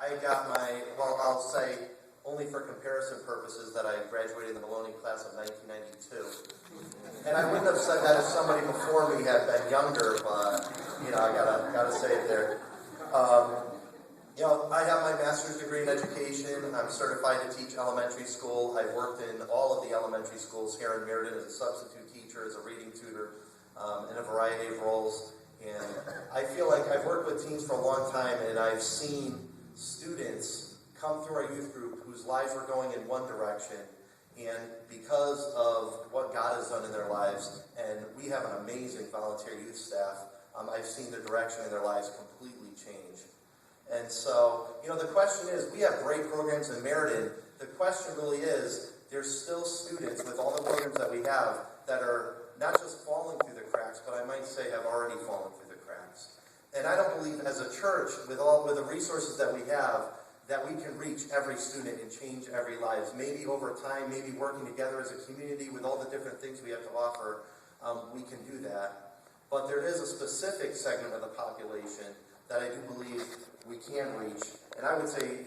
I got well, I'll say only for comparison purposes that I graduated in the Maloney class of 1992. And I wouldn't have said that if somebody before me had been younger, but, I gotta say it there. I have my master's degree in education. I'm certified to teach elementary school. I've worked in all of the elementary schools here in Meriden as a substitute teacher, as a reading tutor, in a variety of roles. And I feel like I've worked with teens for a long time, and I've seen students come through our youth group whose lives were going in one direction, and because of what God has done in their lives, and we have an amazing volunteer youth staff, I've seen the direction in their lives completely change. And so, the question is, we have great programs in Meriden. The question really is, there's still students with all the programs that we have that are not just falling through the cracks, but I might say have already fallen through the cracks. And I don't believe as a church, with the resources that we have, that we can reach every student and change every life. Maybe over time, maybe working together as a community with all the different things we have to offer, we can do that. But there is a specific segment of the population that I do believe we can reach. And I would say,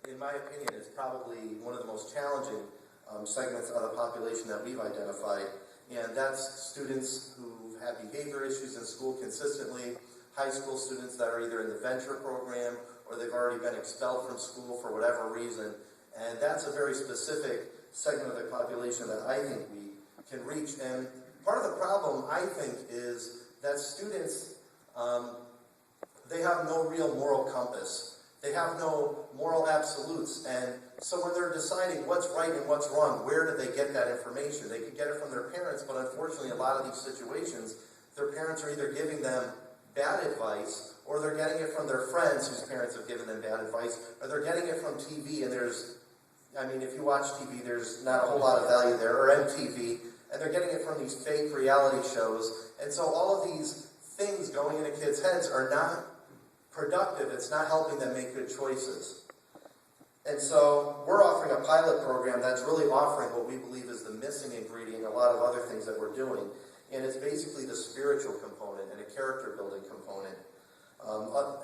in my opinion, it's probably one of the most challenging segments of the population that we've identified. And that's students who have behavior issues in school consistently, high school students that are either in the venture program or they've already been expelled from school for whatever reason. And that's a very specific segment of the population that I think we can reach. And part of the problem, I think, is that students, they have no real moral compass. They have no moral absolutes. And so when they're deciding what's right and what's wrong, where do they get that information? They could get it from their parents, but unfortunately, a lot of these situations, their parents are either giving them bad advice, or they're getting it from their friends whose parents have given them bad advice, or they're getting it from TV, and if you watch TV, there's not a whole lot of value there, or MTV, and they're getting it from these fake reality shows. And so all of these things going into kids' heads are not productive. It's not helping them make good choices. And so we're offering a pilot program that's really offering what we believe is the missing ingredient in a lot of other things that we're doing. And it's basically the spiritual component and a character building component.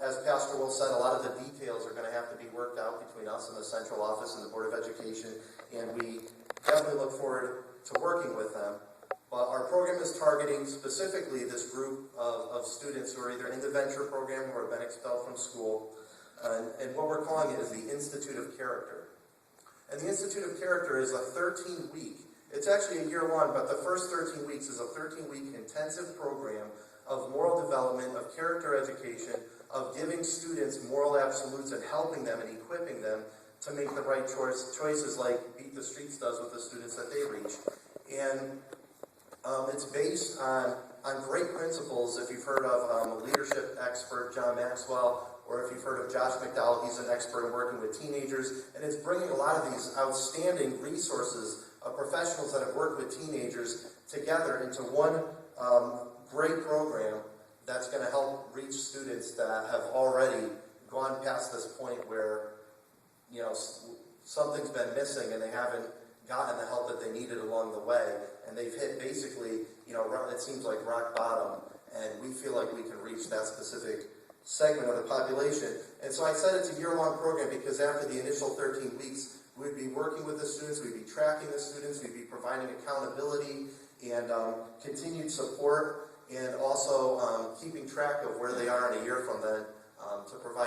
As Pastor Will said, a lot of the details are going to have to be worked out between us and the central office and the Board of Education, and we definitely look forward to working with them. But our program is targeting specifically this group of students who are either in the venture program or have been expelled from school, and what we're calling it is the Institute of Character. And the Institute of Character is a 13-week, it's actually a year long, but the first 13 weeks is a 13-week intensive program of moral development, of character education, of giving students moral absolutes and helping them and equipping them to make the right choices like Beat the Streets does with the students that they reach. And it's based on great principles. If you've heard of a leadership expert, John Maxwell, or if you've heard of Josh McDowell, he's an expert in working with teenagers, and it's bringing a lot of these outstanding resources of professionals that have worked with teenagers together into one great program that's going to help reach students that have already gone past this point where, something's been missing and they haven't gotten the help that they needed along the way, and they've hit basically, it seems like rock bottom, and we feel like we can reach that specific segment of the population. And so I said it's a year-long program because after the initial 13 weeks, we'd be working with the students, we'd be tracking the students, we'd be providing accountability and continued support, and also keeping track of where they are in a year from then to provide